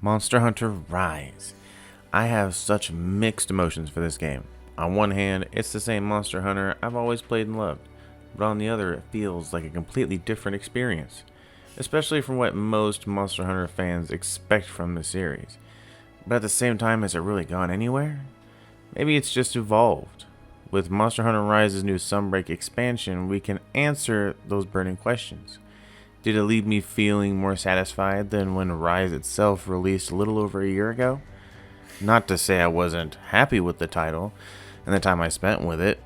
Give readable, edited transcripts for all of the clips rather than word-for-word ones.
Monster Hunter Rise. I have such mixed emotions for this game. On one hand, it's the same Monster Hunter I've always played and loved, but on the other, it feels like a completely different experience, especially from what most Monster Hunter fans expect from the series. But at the same time, has it really gone anywhere? Maybe it's just evolved. With Monster Hunter Rise's new Sunbreak expansion, we can answer those burning questions. Did it leave me feeling more satisfied than when Rise itself released a little over a year ago? Not to say I wasn't happy with the title and the time I spent with it,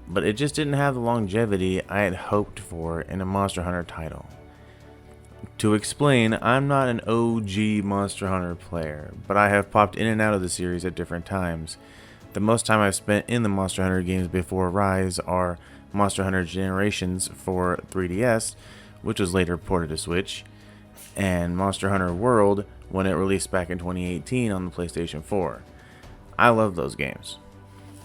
but it just didn't have the longevity I had hoped for in a Monster Hunter title. To explain, I'm not an OG Monster Hunter player, but I have popped in and out of the series at different times. The most time I've spent in the Monster Hunter games before Rise are Monster Hunter Generations for 3DS, which was later ported to Switch, and Monster Hunter World when it released back in 2018 on the PlayStation 4. I love those games,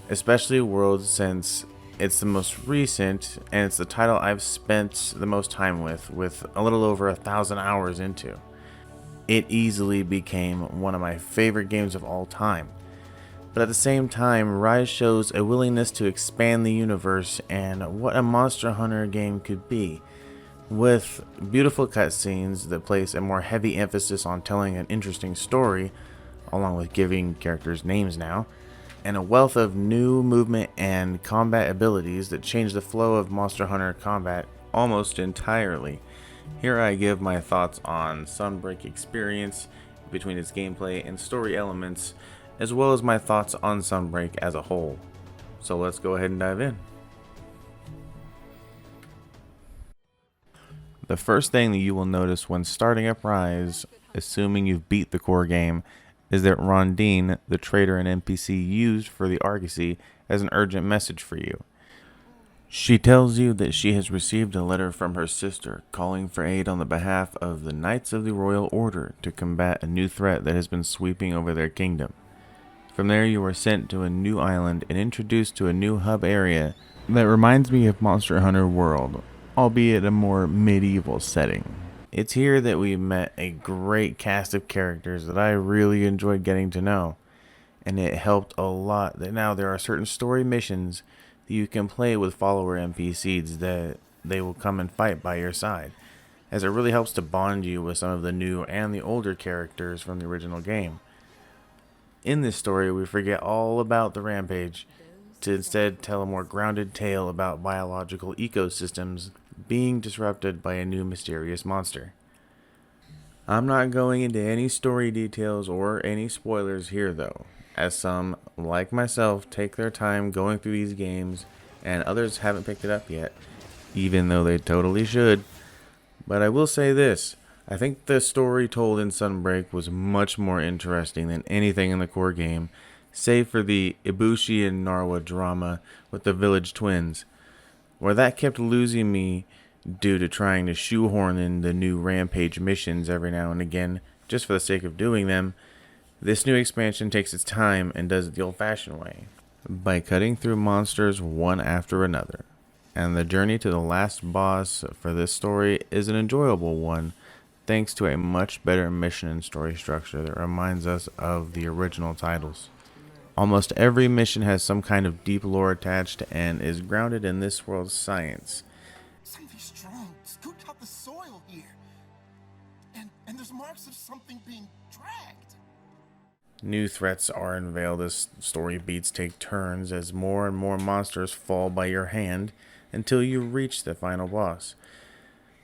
especially World since it's the most recent and it's the title I've spent the most time with a little over 1,000 hours into. It easily became one of my favorite games of all time. But at the same time, Rise shows a willingness to expand the universe and what a Monster Hunter game could be, with beautiful cutscenes that place a more heavy emphasis on telling an interesting story, along with giving characters names now, and a wealth of new movement and combat abilities that change the flow of Monster Hunter combat almost entirely. Here I give my thoughts on Sunbreak experience between its gameplay and story elements, as well as my thoughts on Sunbreak as a whole. So let's go ahead and dive in. The first thing that you will notice when starting up Rise, assuming you've beat the core game, is that Rondine, the trader and NPC used for the Argosy, has an urgent message for you. She tells you that she has received a letter from her sister calling for aid on the behalf of the Knights of the Royal Order to combat a new threat that has been sweeping over their kingdom. From there you are sent to a new island and introduced to a new hub area that reminds me of Monster Hunter World, albeit a more medieval setting. It's here that we met a great cast of characters that I really enjoyed getting to know, and it helped a lot that now there are certain story missions that you can play with follower NPCs that they will come and fight by your side, as it really helps to bond you with some of the new and the older characters from the original game. In this story, we forget all about the rampage to instead tell a more grounded tale about biological ecosystems being disrupted by a new mysterious monster. I'm not going into any story details or any spoilers here though, as some, like myself, take their time going through these games and others haven't picked it up yet, even though they totally should. But I will say this, I think the story told in Sunbreak was much more interesting than anything in the core game, save for the Ibushi and Narwa drama with the village twins, where that kept losing me due to trying to shoehorn in the new rampage missions every now and again just for the sake of doing them. This new expansion takes its time and does it the old-fashioned way, by cutting through monsters one after another. And the journey to the last boss for this story is an enjoyable one, thanks to a much better mission and story structure that reminds us of the original titles. Almost every mission has some kind of deep lore attached and is grounded in this world's science. Something strong scooped out the soil here. And there's marks of something being dragged. New threats are unveiled as story beats take turns as more and more monsters fall by your hand until you reach the final boss.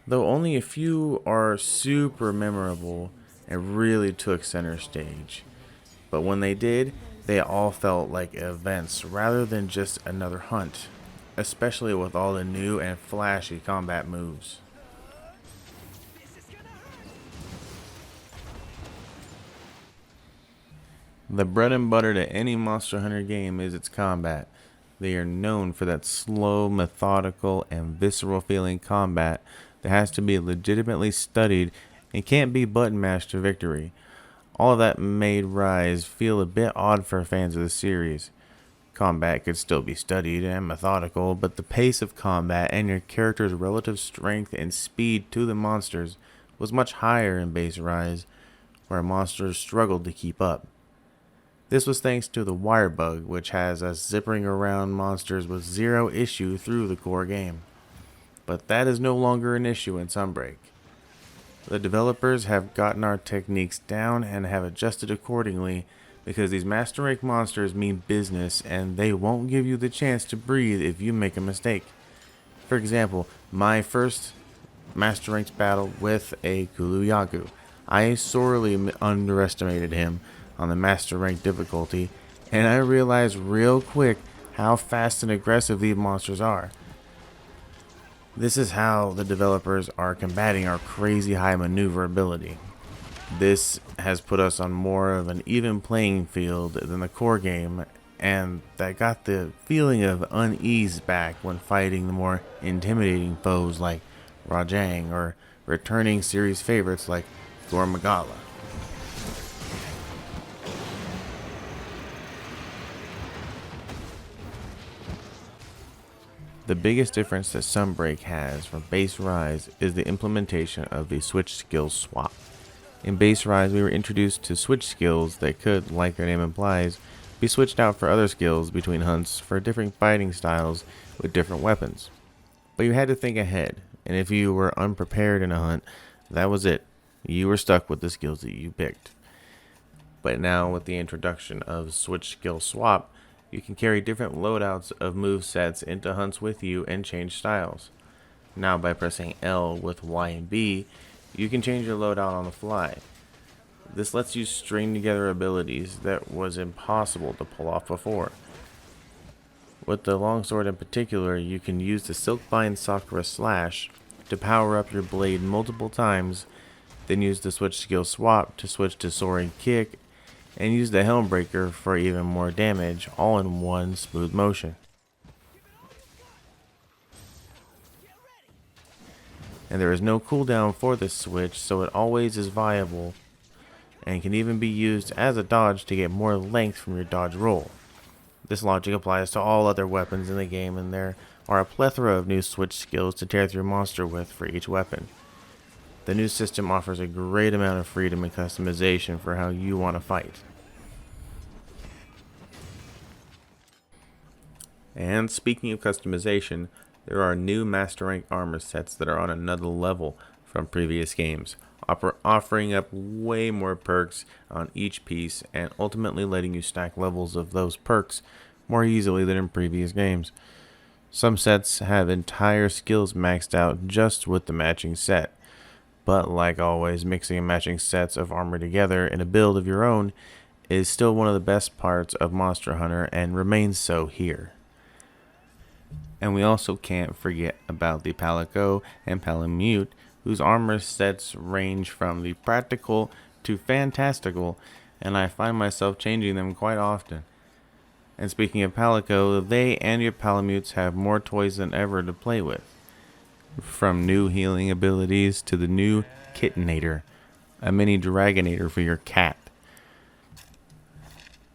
Though only a few are super memorable and really took center stage. But when they did, they all felt like events rather than just another hunt, especially with all the new and flashy combat moves. The bread and butter to any Monster Hunter game is its combat. They are known for that slow, methodical, and visceral feeling combat that has to be legitimately studied and can't be button mashed to victory. All of that made Rise feel a bit odd for fans of the series. Combat could still be studied and methodical, but the pace of combat and your character's relative strength and speed to the monsters was much higher in base Rise, where monsters struggled to keep up. This was thanks to the wire bug, which has us zippering around monsters with zero issue through the core game. But that is no longer an issue in Sunbreak. The developers have gotten our techniques down and have adjusted accordingly because these master rank monsters mean business and they won't give you the chance to breathe if you make a mistake. For example, my first master ranked battle with a Guluyagu, I sorely underestimated him on the master rank difficulty, and I realized real quick how fast and aggressive these monsters are. This is how the developers are combating our crazy high maneuverability. This has put us on more of an even playing field than the core game, and that got the feeling of unease back when fighting the more intimidating foes like Rajang or returning series favorites like Gormagala. The biggest difference that Sunbreak has from base Rise is the implementation of the switch skill swap. In base Rise, we were introduced to switch skills that could, like their name implies, be switched out for other skills between hunts for different fighting styles with different weapons. But you had to think ahead, and if you were unprepared in a hunt, that was it. You were stuck with the skills that you picked. But now with the introduction of switch skill swap, you can carry different loadouts of move sets into hunts with you and change styles. Now by pressing L with Y and B, you can change your loadout on the fly. This lets you string together abilities that was impossible to pull off before. With the longsword in particular, you can use the Silkbind Sakura Slash to power up your blade multiple times, then use the switch skill swap to switch to Soaring Kick, and use the Helmbreaker for even more damage, all in one smooth motion. And there is no cooldown for this switch, so it always is viable, and can even be used as a dodge to get more length from your dodge roll. This logic applies to all other weapons in the game, and there are a plethora of new switch skills to tear through monster with for each weapon. The new system offers a great amount of freedom and customization for how you want to fight. And speaking of customization, there are new Master Rank armor sets that are on another level from previous games, offering up way more perks on each piece and ultimately letting you stack levels of those perks more easily than in previous games. Some sets have entire skills maxed out just with the matching set. But like always, mixing and matching sets of armor together in a build of your own is still one of the best parts of Monster Hunter and remains so here. And we also can't forget about the Palico and Palamute, whose armor sets range from the practical to fantastical, and I find myself changing them quite often. And speaking of Palico, they and your Palamutes have more toys than ever to play with. From new healing abilities to the new Kittenator, a mini Dragonator for your cat.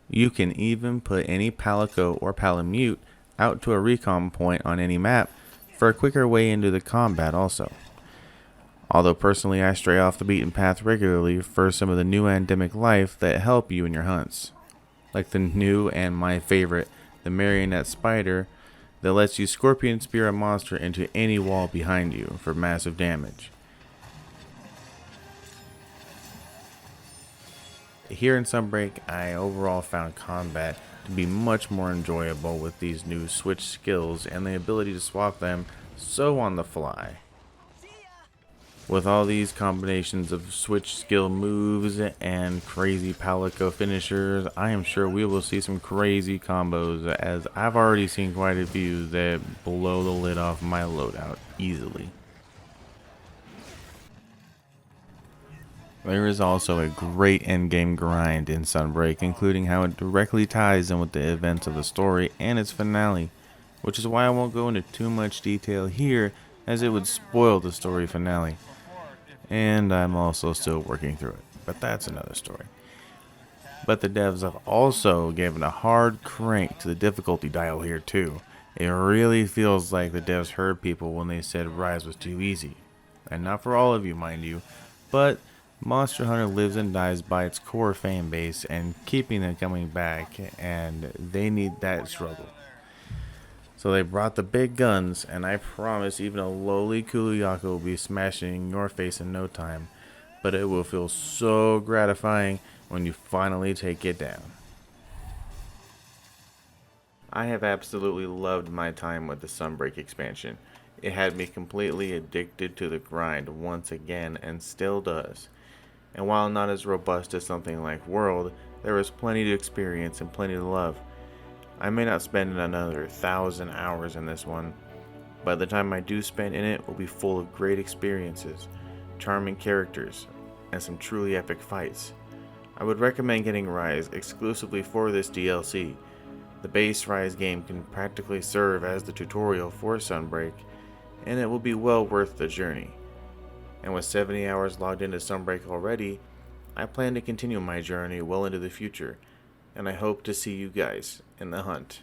You can even put any Palico or Palamute out to a recon point on any map for a quicker way into the combat also. Although personally I stray off the beaten path regularly for some of the new endemic life that help you in your hunts. Like the new and my favorite, the Marionette Spider, that lets you scorpion spear a monster into any wall behind you for massive damage. Here in Sunbreak, I overall found combat to be much more enjoyable with these new switch skills and the ability to swap them so on the fly. With all these combinations of switch skill moves and crazy Palico finishers, I am sure we will see some crazy combos, as I've already seen quite a few that blow the lid off my loadout easily. There is also a great endgame grind in Sunbreak, including how it directly ties in with the events of the story and its finale, which is why I won't go into too much detail here, as it would spoil the story finale. And I'm also still working through it, but that's another story. But the devs have also given a hard crank to the difficulty dial here too. It really feels like the devs heard people when they said Rise was too easy. And not for all of you, mind you, but Monster Hunter lives and dies by its core fan base and keeping them coming back, and they need that struggle. So they brought the big guns, and I promise even a lowly Kuluyaku will be smashing in your face in no time, but it will feel so gratifying when you finally take it down. I have absolutely loved my time with the Sunbreak expansion. It had me completely addicted to the grind once again and still does. And while not as robust as something like World, there was plenty to experience and plenty to love. I may not spend another 1,000 hours in this one. By the time I do spend in it, will be full of great experiences, charming characters, and some truly epic fights. I would recommend getting Rise exclusively for this DLC. The base Rise game can practically serve as the tutorial for Sunbreak, and it will be well worth the journey. And with 70 hours logged into Sunbreak already, I plan to continue my journey well into the future, and I hope to see you guys in the hunt.